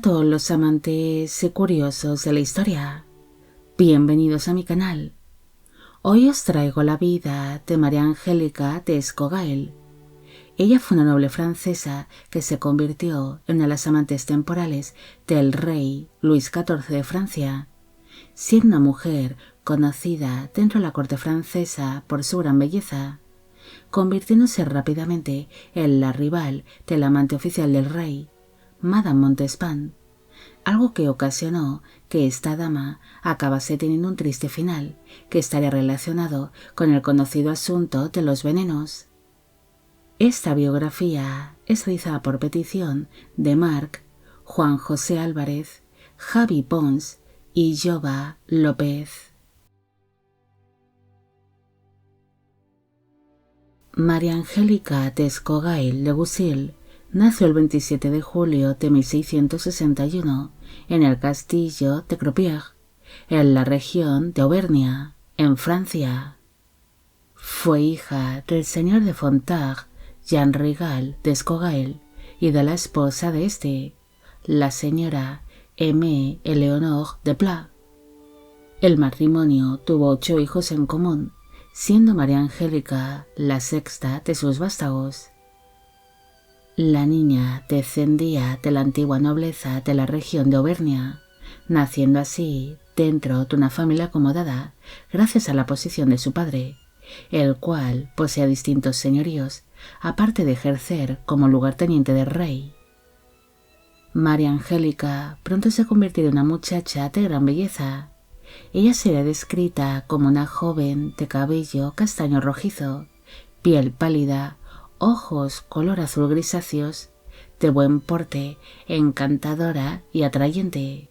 todos los amantes y curiosos de la historia. Bienvenidos a mi canal. Hoy os traigo la vida de María Angélica de Escogail. Ella fue una noble francesa que se convirtió en una de las amantes temporales del rey Luis XIV de Francia, siendo una mujer conocida dentro de la corte francesa por su gran belleza, convirtiéndose rápidamente en la rival del amante oficial del rey, Madame Montespan, algo que ocasionó que esta dama acabase teniendo un triste final que estaría relacionado con el conocido asunto de los venenos. Esta biografía es realizada por petición de Marc, Juan José Álvarez, Javi Pons y Jova López. María Angélica de Escogail de Goussil nació el 27 de julio de 1661 en el castillo de Croupierre, en la región de Auvernia, en Francia. Fue hija del señor de Fontag, Jean Rigal de Escogail, y de la esposa de este, la señora Aimée Éléonore de Pla. El matrimonio tuvo 8 hijos en común, siendo María Angélica la sexta de sus vástagos. La niña descendía de la antigua nobleza de la región de Auvernia, naciendo así dentro de una familia acomodada gracias a la posición de su padre, el cual poseía distintos señoríos, aparte de ejercer como lugarteniente del rey. María Angélica pronto se convirtió en una muchacha de gran belleza. Ella sería descrita como una joven de cabello castaño rojizo, piel pálida, ojos color azul grisáceos, de buen porte, encantadora y atrayente.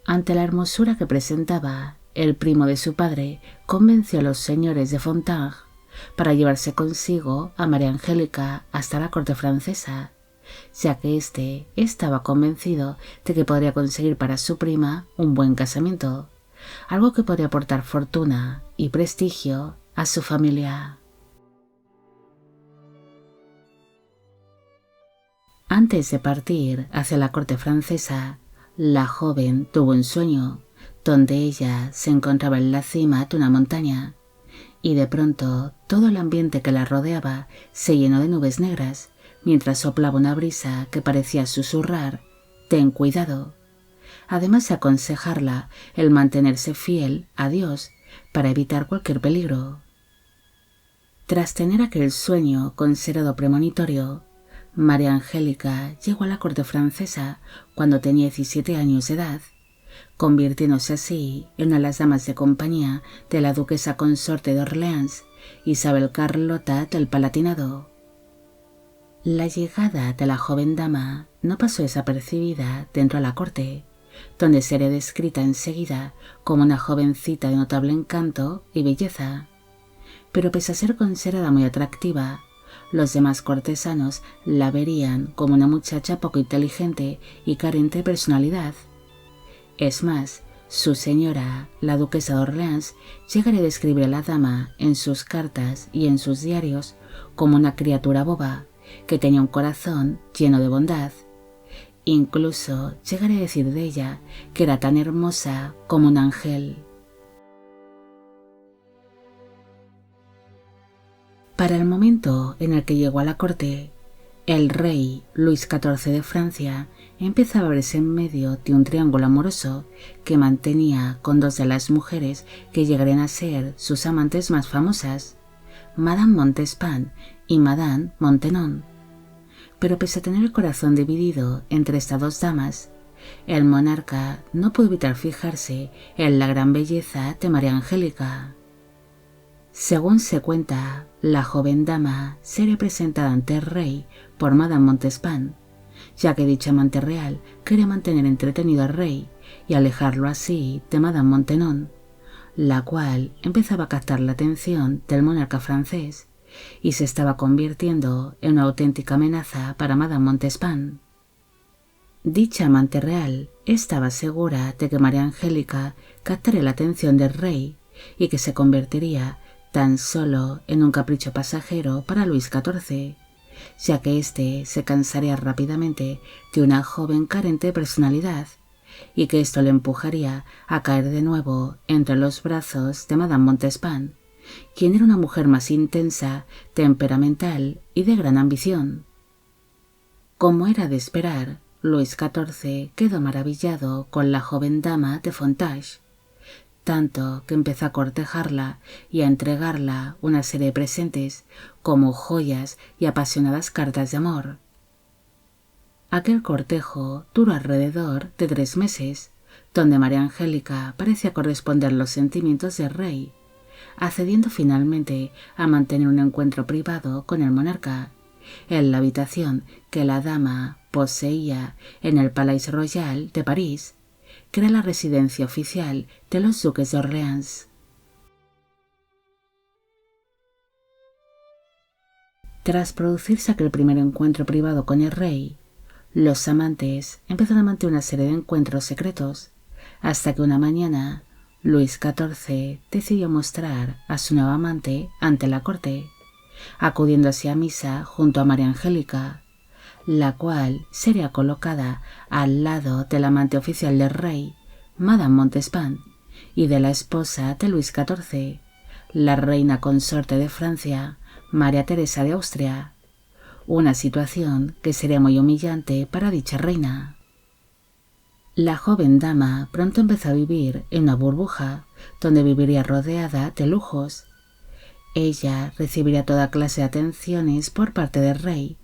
Ante la hermosura que presentaba, el primo de su padre convenció a los señores de Fontag para llevarse consigo a María Angélica hasta la corte francesa, ya que éste estaba convencido de que podría conseguir para su prima un buen casamiento, algo que podría aportar fortuna y prestigio a su familia. Antes de partir hacia la corte francesa, la joven tuvo un sueño, donde ella se encontraba en la cima de una montaña, y de pronto todo el ambiente que la rodeaba se llenó de nubes negras, mientras soplaba una brisa que parecía susurrar: «Ten cuidado», además de aconsejarla el mantenerse fiel a Dios para evitar cualquier peligro. Tras tener aquel sueño considerado premonitorio, María Angélica llegó a la corte francesa cuando tenía 17 años de edad, convirtiéndose así en una de las damas de compañía de la duquesa consorte de Orleans, Isabel Carlota del Palatinado. La llegada de la joven dama no pasó desapercibida dentro de la corte, donde sería descrita enseguida como una jovencita de notable encanto y belleza. Pero pese a ser considerada muy atractiva, los demás cortesanos la verían como una muchacha poco inteligente y carente de personalidad. Es más, su señora, la duquesa de Orleans, llegaría a describir a la dama en sus cartas y en sus diarios como una criatura boba, que tenía un corazón lleno de bondad. Incluso llegaría a decir de ella que era tan hermosa como un ángel. Para el momento en el que llegó a la corte, el rey Luis XIV de Francia empezaba a verse en medio de un triángulo amoroso que mantenía con 2 de las mujeres que llegarían a ser sus amantes más famosas, Madame Montespan y Madame Maintenon. Pero pese a tener el corazón dividido entre estas 2 damas, el monarca no pudo evitar fijarse en la gran belleza de María Angélica. Según se cuenta, la joven dama sería presentada ante el rey por Madame Montespan, ya que dicha amante real quería mantener entretenido al rey y alejarlo así de Madame Maintenon, la cual empezaba a captar la atención del monarca francés y se estaba convirtiendo en una auténtica amenaza para Madame Montespan. Dicha amante real estaba segura de que María Angélica captaría la atención del rey y que se convertiría tan solo en un capricho pasajero para Luis XIV, ya que éste se cansaría rápidamente de una joven carente de personalidad y que esto le empujaría a caer de nuevo entre los brazos de Madame Montespan, quien era una mujer más intensa, temperamental y de gran ambición. Como era de esperar, Luis XIV quedó maravillado con la joven dama de Fontage, tanto que empezó a cortejarla y a entregarla una serie de presentes como joyas y apasionadas cartas de amor. Aquel cortejo duró alrededor de 3 meses, donde María Angélica parecía corresponder los sentimientos del rey, accediendo finalmente a mantener un encuentro privado con el monarca, en la habitación que la dama poseía en el Palais Royal de París, que era la residencia oficial de los duques de Orleans. Tras producirse aquel primer encuentro privado con el rey, los amantes empezaron a mantener una serie de encuentros secretos, hasta que una mañana Luis XIV decidió mostrar a su nueva amante ante la corte, acudiendo así a misa junto a María Angélica, la cual sería colocada al lado del amante oficial del rey, Madame Montespan, y de la esposa de Luis XIV, la reina consorte de Francia, María Teresa de Austria, una situación que sería muy humillante para dicha reina. La joven dama pronto empezó a vivir en una burbuja donde viviría rodeada de lujos. Ella recibiría toda clase de atenciones por parte del rey,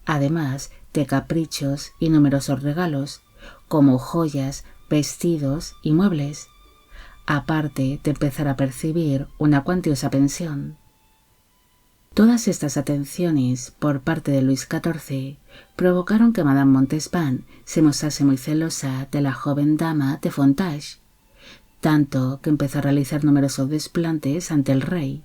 además de caprichos y numerosos regalos, como joyas, vestidos y muebles, aparte de empezar a percibir una cuantiosa pensión. Todas estas atenciones por parte de Luis XIV provocaron que Madame Montespan se mostrase muy celosa de la joven dama de Fontage, tanto que empezó a realizar numerosos desplantes ante el rey,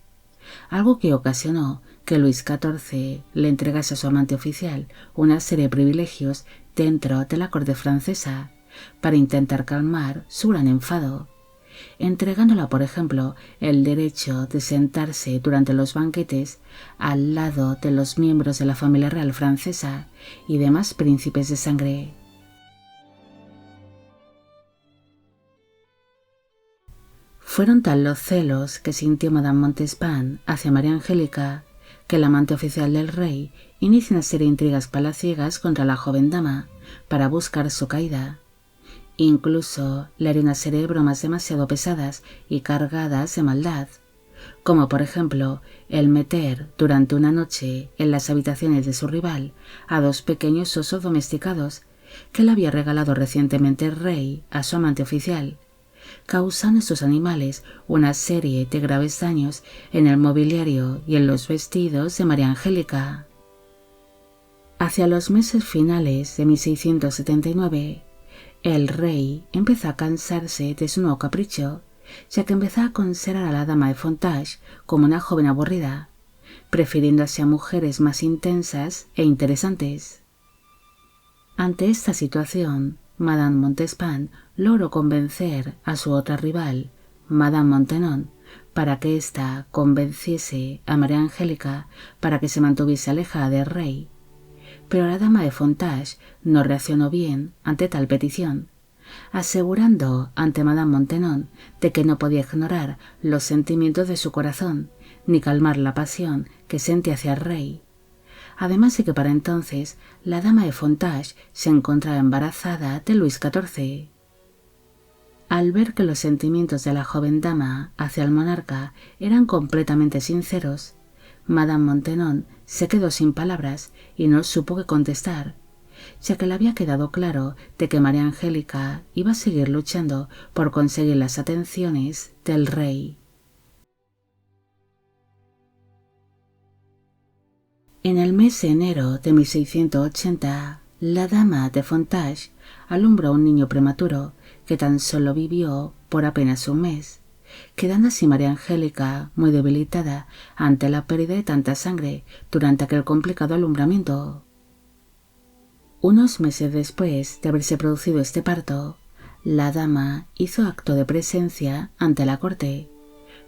algo que ocasionó que Luis XIV le entregase a su amante oficial una serie de privilegios dentro de la corte francesa para intentar calmar su gran enfado, entregándola, por ejemplo, el derecho de sentarse durante los banquetes al lado de los miembros de la familia real francesa y demás príncipes de sangre. Fueron tal los celos que sintió Madame Montespan hacia María Angélica que el amante oficial del rey inició una serie de intrigas palaciegas contra la joven dama para buscar su caída. Incluso le haría una serie de bromas demasiado pesadas y cargadas de maldad, como por ejemplo el meter durante una noche en las habitaciones de su rival a 2 pequeños osos domesticados que le había regalado recientemente el rey a su amante oficial, causando estos animales una serie de graves daños en el mobiliario y en los vestidos de María Angélica. Hacia los meses finales de 1679, el rey empezó a cansarse de su nuevo capricho, ya que empezó a considerar a la dama de Fontage como una joven aburrida, prefiriendo así a mujeres más intensas e interesantes. Ante esta situación, Madame Montespan logró convencer a su otra rival, Madame Maintenon, para que ésta convenciese a María Angélica para que se mantuviese alejada del rey. Pero la dama de Fontage no reaccionó bien ante tal petición, asegurando ante Madame Maintenon de que no podía ignorar los sentimientos de su corazón ni calmar la pasión que sentía hacia el rey. Además de que para entonces la dama de Fontage se encontraba embarazada de Luis XIV. Al ver que los sentimientos de la joven dama hacia el monarca eran completamente sinceros, Madame Maintenon se quedó sin palabras y no supo qué contestar, ya que le había quedado claro de que María Angélica iba a seguir luchando por conseguir las atenciones del rey. En el mes de enero de 1680, la dama de Fontage alumbró a un niño prematuro que tan solo vivió por apenas un mes, quedando así María Angélica muy debilitada ante la pérdida de tanta sangre durante aquel complicado alumbramiento. Unos meses después de haberse producido este parto, la dama hizo acto de presencia ante la corte,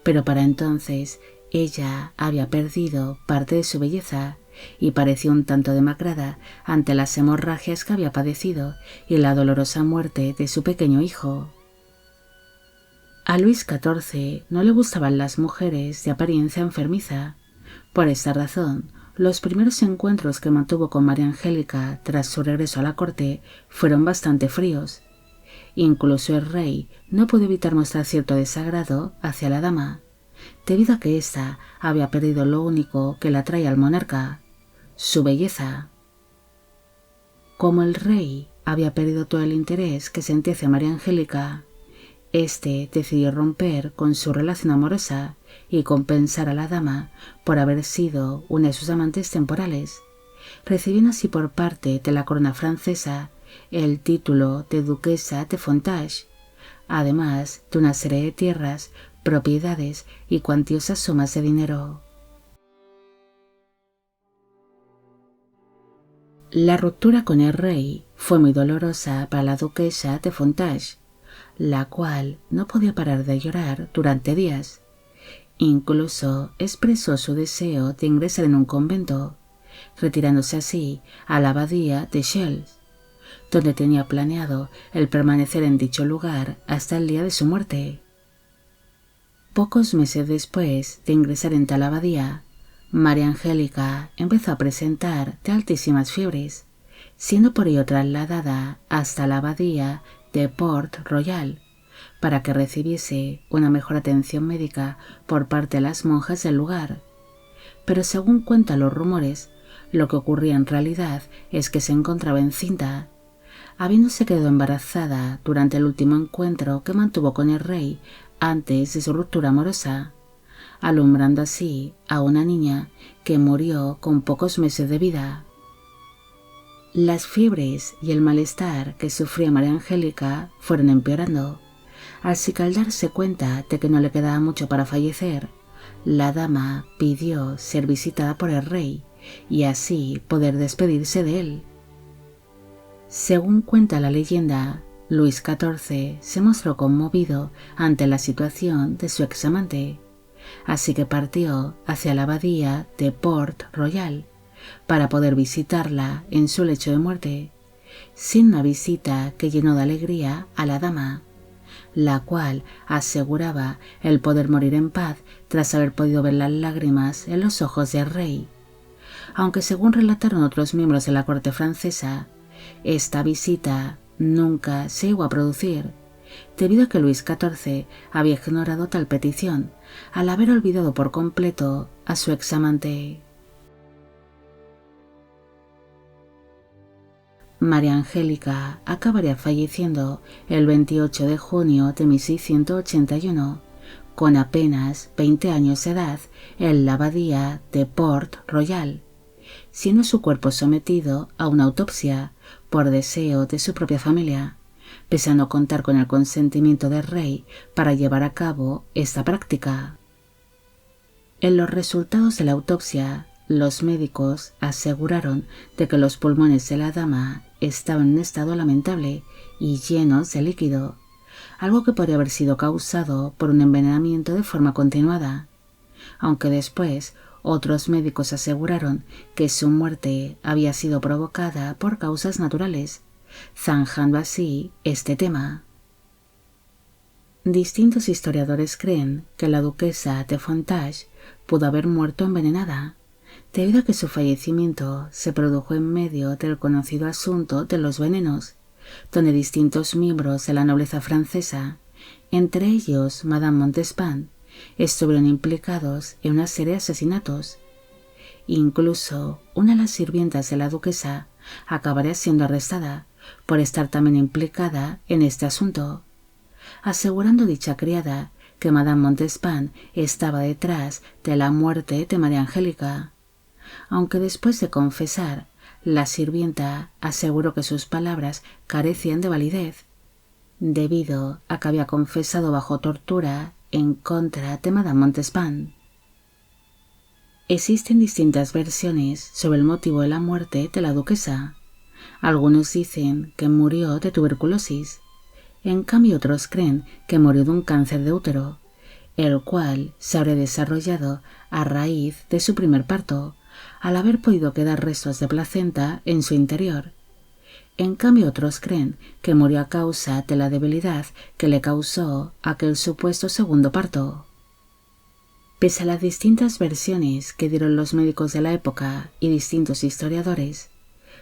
pero para entonces ella había perdido parte de su belleza y parecía un tanto demacrada ante las hemorragias que había padecido y la dolorosa muerte de su pequeño hijo. A Luis XIV no le gustaban las mujeres de apariencia enfermiza. Por esta razón, los primeros encuentros que mantuvo con María Angélica tras su regreso a la corte fueron bastante fríos. Incluso el rey no pudo evitar mostrar cierto desagrado hacia la dama, debido a que ésta había perdido lo único que la atraía al monarca, su belleza. Como el rey había perdido todo el interés que sentía hacia María Angélica, este decidió romper con su relación amorosa y compensar a la dama por haber sido una de sus amantes temporales, recibiendo así por parte de la corona francesa el título de duquesa de Fontage, además de una serie de tierras, propiedades y cuantiosas sumas de dinero. La ruptura con el rey fue muy dolorosa para la duquesa de Fontage, la cual no podía parar de llorar durante días. Incluso expresó su deseo de ingresar en un convento, retirándose así a la abadía de Chelles, donde tenía planeado el permanecer en dicho lugar hasta el día de su muerte. Pocos meses después de ingresar en tal abadía, María Angélica empezó a presentar de altísimas fiebres, siendo por ello trasladada hasta la abadía de Port-Royal para que recibiese una mejor atención médica por parte de las monjas del lugar. Pero según cuentan los rumores, lo que ocurría en realidad es que se encontraba encinta, habiéndose quedado embarazada durante el último encuentro que mantuvo con el rey antes de su ruptura amorosa, alumbrando así a una niña que murió con pocos meses de vida. Las fiebres y el malestar que sufría María Angélica fueron empeorando. Así que al darse cuenta de que no le quedaba mucho para fallecer, la dama pidió ser visitada por el rey y así poder despedirse de él. Según cuenta la leyenda, Luis XIV se mostró conmovido ante la situación de su examante, así que partió hacia la abadía de Port-Royal para poder visitarla en su lecho de muerte, sin una visita que llenó de alegría a la dama, la cual aseguraba el poder morir en paz tras haber podido ver las lágrimas en los ojos del rey. Aunque según relataron otros miembros de la corte francesa, esta visita nunca se llegó a producir, debido a que Luis XIV había ignorado tal petición al haber olvidado por completo a su examante. María Angélica acabaría falleciendo el 28 de junio de 1681, con apenas 20 años de edad, en la abadía de Port-Royal, siendo su cuerpo sometido a una autopsia por deseo de su propia familia, pese a no contar con el consentimiento del rey para llevar a cabo esta práctica. En los resultados de la autopsia, los médicos aseguraron de que los pulmones de la dama estaban en un estado lamentable y llenos de líquido, algo que podría haber sido causado por un envenenamiento de forma continuada, aunque después otros médicos aseguraron que su muerte había sido provocada por causas naturales, zanjando así este tema. Distintos historiadores creen que la duquesa de Fontage pudo haber muerto envenenada, debido a que su fallecimiento se produjo en medio del conocido asunto de los venenos, donde distintos miembros de la nobleza francesa, entre ellos Madame Montespan, estuvieron implicados en una serie de asesinatos. Incluso una de las sirvientas de la duquesa acabaría siendo arrestada por estar también implicada en este asunto, asegurando dicha criada que Madame Montespan estaba detrás de la muerte de María Angélica, aunque después de confesar, la sirvienta aseguró que sus palabras carecían de validez, debido a que había confesado bajo tortura en contra de Madame Montespan. Existen distintas versiones sobre el motivo de la muerte de la duquesa. Algunos dicen que murió de tuberculosis, en cambio otros creen que murió de un cáncer de útero, el cual se habría desarrollado a raíz de su primer parto, al haber podido quedar restos de placenta en su interior. En cambio, otros creen que murió a causa de la debilidad que le causó aquel supuesto segundo parto. Pese a las distintas versiones que dieron los médicos de la época y distintos historiadores,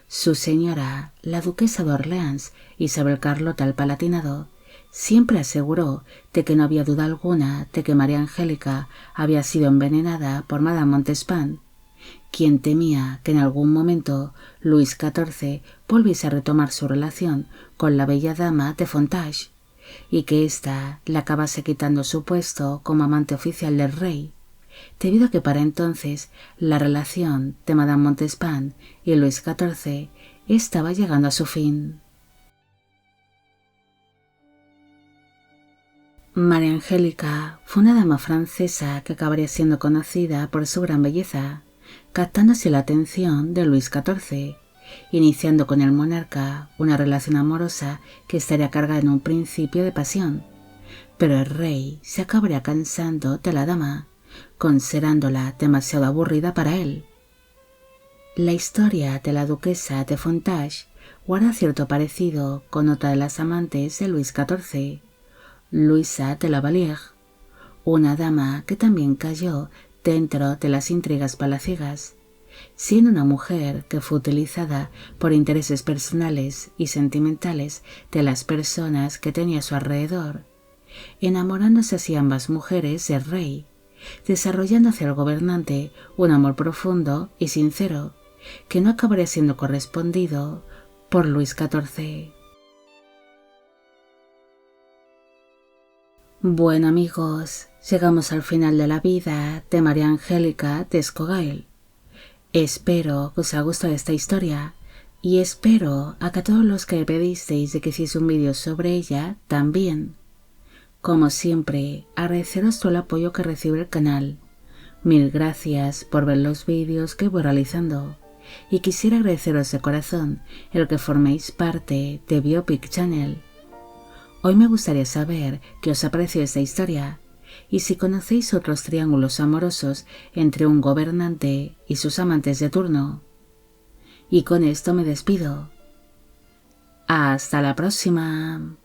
su señora, la duquesa de Orleans, Isabel Carlota el Palatinado, siempre aseguró de que no había duda alguna de que María Angélica había sido envenenada por Madame Montespan, quien temía que en algún momento Luis XIV volviese a retomar su relación con la bella dama de Fontage, y que ésta le acabase quitando su puesto como amante oficial del rey, debido a que para entonces la relación de Madame Montespan y Luis XIV estaba llegando a su fin. María Angélica fue una dama francesa que acabaría siendo conocida por su gran belleza, captando así la atención de Luis XIV, iniciando con el monarca una relación amorosa que estaría cargada en un principio de pasión, pero el rey se acabaría cansando de la dama, considerándola demasiado aburrida para él. La historia de la duquesa de Fontage guarda cierto parecido con otra de las amantes de Luis XIV, Luisa de la Vallière, una dama que también cayó dentro de las intrigas palaciegas, siendo una mujer que fue utilizada por intereses personales y sentimentales de las personas que tenía a su alrededor, enamorándose así ambas mujeres del rey, desarrollando hacia el gobernante un amor profundo y sincero que no acabaría siendo correspondido por Luis XIV. Bueno amigos, llegamos al final de la vida de María Angélica de Escoghail. Espero que os haya gustado esta historia y espero a que a todos los que me pedisteis de que hiciese un vídeo sobre ella también. Como siempre, agradeceros todo el apoyo que recibe el canal. Mil gracias por ver los vídeos que voy realizando y quisiera agradeceros de corazón el que forméis parte de Biopic Channel. Hoy me gustaría saber qué os ha parecido esta historia y si conocéis otros triángulos amorosos entre un gobernante y sus amantes de turno. Y con esto me despido. Hasta la próxima.